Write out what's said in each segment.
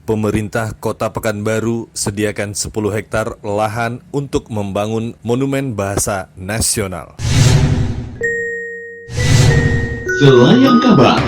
Pemerintah Kota Pekanbaru sediakan 10 hektar lahan untuk membangun Monumen Bahasa Nasional. Selayang Kabar.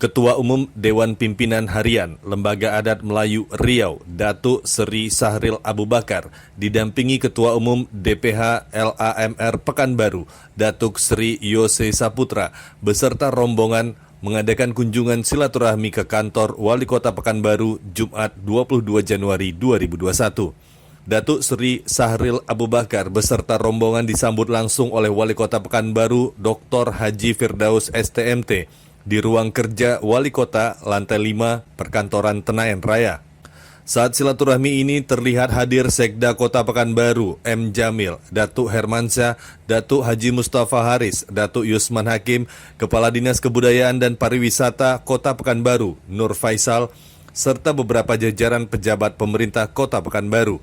Ketua Umum Dewan Pimpinan Harian Lembaga Adat Melayu Riau, Datuk Seri Sahril Abu Bakar, didampingi Ketua Umum DPH LAMR Pekanbaru, Datuk Seri Yose Saputra, beserta rombongan mengadakan kunjungan silaturahmi ke kantor Wali Kota Pekanbaru Jumat 22 Januari 2021. Datuk Seri Sahril Abu Bakar beserta rombongan disambut langsung oleh Wali Kota Pekanbaru Dr. Haji Firdaus STMT di ruang kerja Wali Kota lantai 5 Perkantoran Tenayan Raya. Saat silaturahmi ini terlihat hadir Sekda Kota Pekanbaru M. Jamil, Datuk Hermansyah, Datuk Haji Mustafa Haris, Datuk Yusman Hakim, Kepala Dinas Kebudayaan dan Pariwisata Kota Pekanbaru Nur Faisal, serta beberapa jajaran pejabat pemerintah Kota Pekanbaru.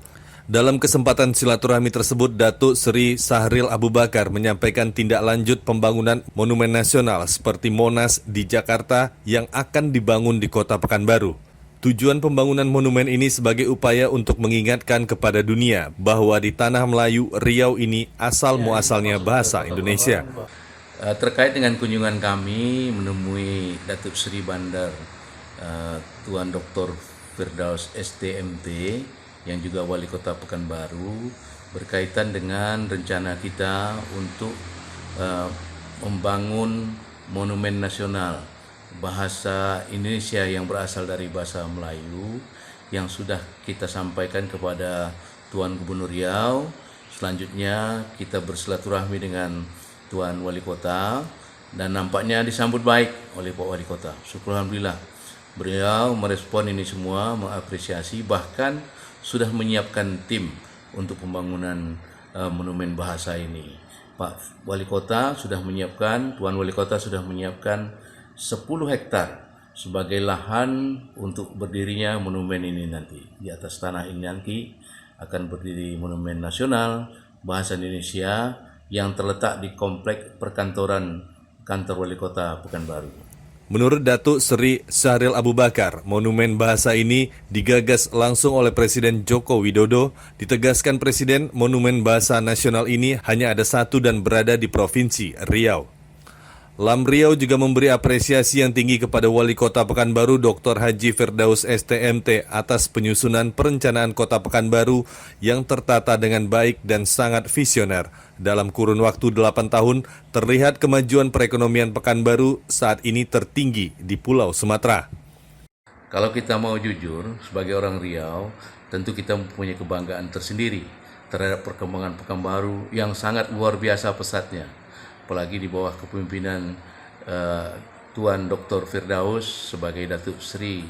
Dalam kesempatan silaturahmi tersebut, Datuk Seri Sahril Abu Bakar menyampaikan tindak lanjut pembangunan monumen nasional seperti Monas di Jakarta yang akan dibangun di Kota Pekanbaru. Tujuan pembangunan monumen ini sebagai upaya untuk mengingatkan kepada dunia bahwa di tanah Melayu Riau ini asal muasalnya bahasa Indonesia. Terkait dengan kunjungan kami menemui Datuk Seri Bandar Tuan Dr. Firdaus STMT yang juga Wali Kota Pekanbaru berkaitan dengan rencana kita untuk membangun monumen nasional bahasa Indonesia yang berasal dari bahasa Melayu yang sudah kita sampaikan kepada Tuan Gubernur Riau. Selanjutnya kita bersilaturahmi dengan Tuan Wali Kota dan nampaknya disambut baik oleh Pak Wali Kota. Syukur alhamdulillah. Beliau merespon ini semua, mengapresiasi, bahkan sudah menyiapkan tim untuk pembangunan monumen bahasa ini. Pak Wali Kota sudah menyiapkan, Tuan Wali Kota sudah menyiapkan 10 hektar sebagai lahan untuk berdirinya monumen ini nanti. Di atas tanah ini nanti akan berdiri monumen nasional bahasa Indonesia yang terletak di komplek perkantoran kantor Wali Kota Pekanbaru. Menurut Datuk Seri Sahril Abu Bakar, monumen bahasa ini digagas langsung oleh Presiden Joko Widodo. Ditegaskan Presiden, monumen bahasa nasional ini hanya ada satu dan berada di Provinsi Riau. LAM Riau juga memberi apresiasi yang tinggi kepada Wali Kota Pekanbaru Dr. Haji Firdaus STMT atas penyusunan perencanaan Kota Pekanbaru yang tertata dengan baik dan sangat visioner. Dalam kurun waktu 8 tahun, terlihat kemajuan perekonomian Pekanbaru saat ini tertinggi di Pulau Sumatera. Kalau kita mau jujur, sebagai orang Riau, tentu kita mempunyai kebanggaan tersendiri terhadap perkembangan Pekanbaru yang sangat luar biasa pesatnya. Apalagi di bawah kepemimpinan Tuan Dr. Firdaus sebagai Datuk Seri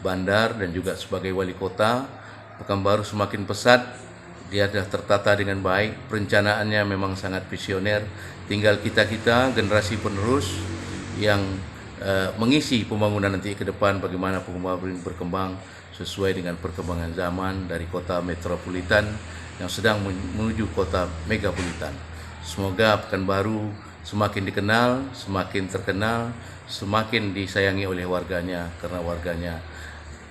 Bandar dan juga sebagai Wali Kota, Pekanbaru semakin pesat, dia sudah tertata dengan baik, perencanaannya memang sangat visioner. Tinggal kita-kita generasi penerus yang mengisi pembangunan nanti ke depan, bagaimana Pekanbaru berkembang sesuai dengan perkembangan zaman dari kota metropolitan yang sedang menuju kota megapolitan. Semoga Pekanbaru semakin dikenal, semakin terkenal, semakin disayangi oleh warganya karena warganya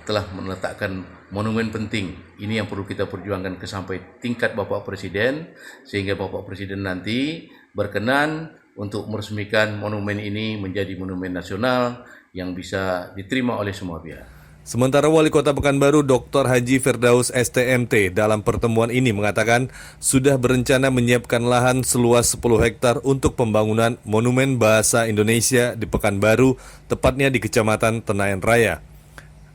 telah meletakkan monumen penting. Ini yang perlu kita perjuangkan ke sampai tingkat Bapak Presiden, sehingga Bapak Presiden nanti berkenan untuk meresmikan monumen ini menjadi monumen nasional yang bisa diterima oleh semua pihak. Sementara Wali Kota Pekanbaru Dr. Haji Firdaus STMT dalam pertemuan ini mengatakan sudah berencana menyiapkan lahan seluas 10 hektar untuk pembangunan Monumen Bahasa Indonesia di Pekanbaru, tepatnya di Kecamatan Tenayan Raya.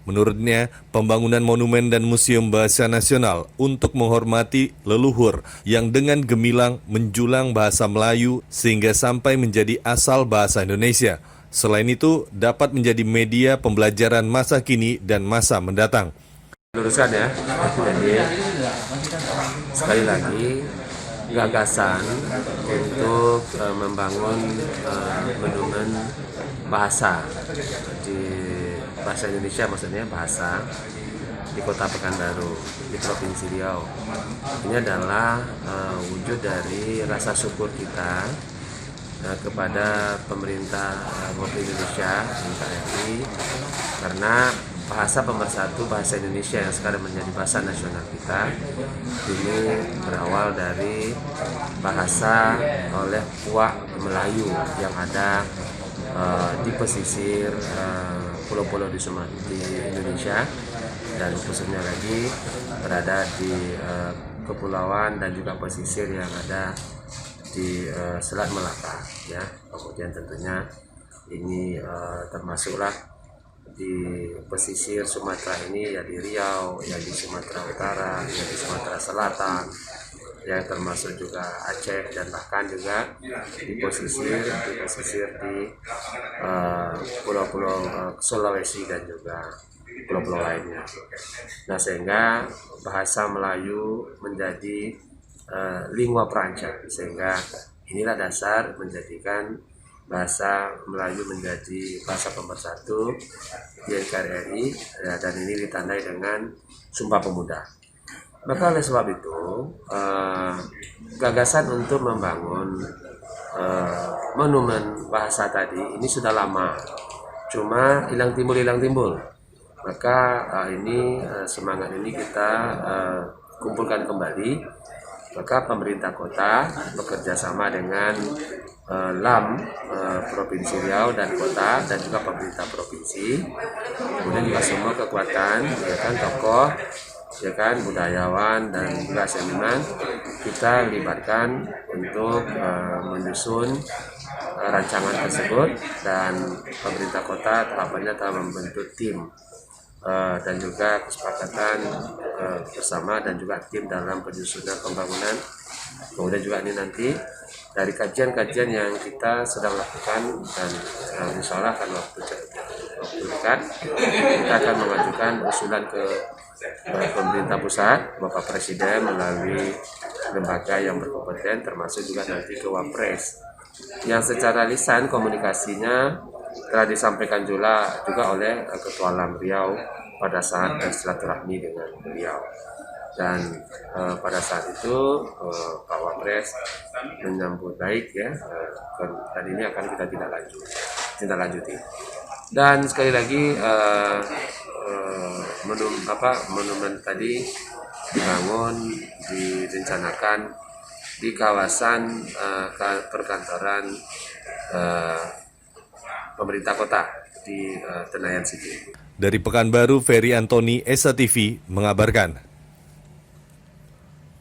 Menurutnya, pembangunan monumen dan museum bahasa nasional untuk menghormati leluhur yang dengan gemilang menjulang bahasa Melayu sehingga sampai menjadi asal bahasa Indonesia. Selain itu, dapat menjadi media pembelajaran masa kini dan masa mendatang. Luruskan ya, jadi sekali lagi gagasan untuk membangun monumen bahasa di bahasa Indonesia, maksudnya bahasa di Kota Pekanbaru di Provinsi Riau. Ini adalah wujud dari rasa syukur kita kepada pemerintah Republik Indonesia NKRI, karena bahasa pemersatu bahasa Indonesia yang sekarang menjadi bahasa nasional kita ini berawal dari bahasa oleh puak Melayu yang ada di pesisir pulau-pulau di Indonesia, dan khususnya lagi berada di kepulauan dan juga pesisir yang ada di Selat Melaka, ya. Kemudian tentunya ini termasuklah di pesisir Sumatera ini, ya di Riau, ya di Sumatera Utara, ya di Sumatera Selatan, ya termasuk juga Aceh, dan bahkan juga di pesisir di pulau-pulau Sulawesi dan juga pulau-pulau lainnya. Nah, sehingga bahasa Melayu menjadi lingua franca, sehingga inilah dasar menjadikan bahasa Melayu menjadi bahasa pemersatu di NKRI, dan ini ditandai dengan Sumpah Pemuda. Maka oleh sebab itu gagasan untuk membangun monumen bahasa tadi ini sudah lama, cuma hilang timbul. Maka semangat ini kita kumpulkan kembali. Maka pemerintah kota bekerja sama dengan LAM Provinsi Riau dan kota, dan juga pemerintah provinsi, kemudian juga semua kekuatan, ya kan, tokoh, ya kan, budayawan dan juga seniman kita libatkan untuk menyusun rancangan tersebut, dan pemerintah kota tahapannya telah membentuk tim dan juga kesepakatan bersama, dan juga tim dalam penyusunan pembangunan. Kemudian juga ini nanti dari kajian-kajian yang kita sedang lakukan, dan insya Allah akan waktu dekat kita akan mengajukan usulan ke pemerintah pusat, Bapak Presiden melalui lembaga yang berkompeten, termasuk juga nanti ke Wapres, yang secara lisan komunikasinya telah disampaikan juga oleh Ketua LAM Riau pada saat silaturahmi dengan beliau. Dan pada saat itu Pak Wapres menyambut baik, ya, dan ini akan kita tindak lanjuti. Dan sekali lagi monumen tadi dibangun, direncanakan di kawasan perkantoran pemerintah kota di Tenayan City. Dari Pekanbaru, Ferry Antoni, Esa TV mengabarkan.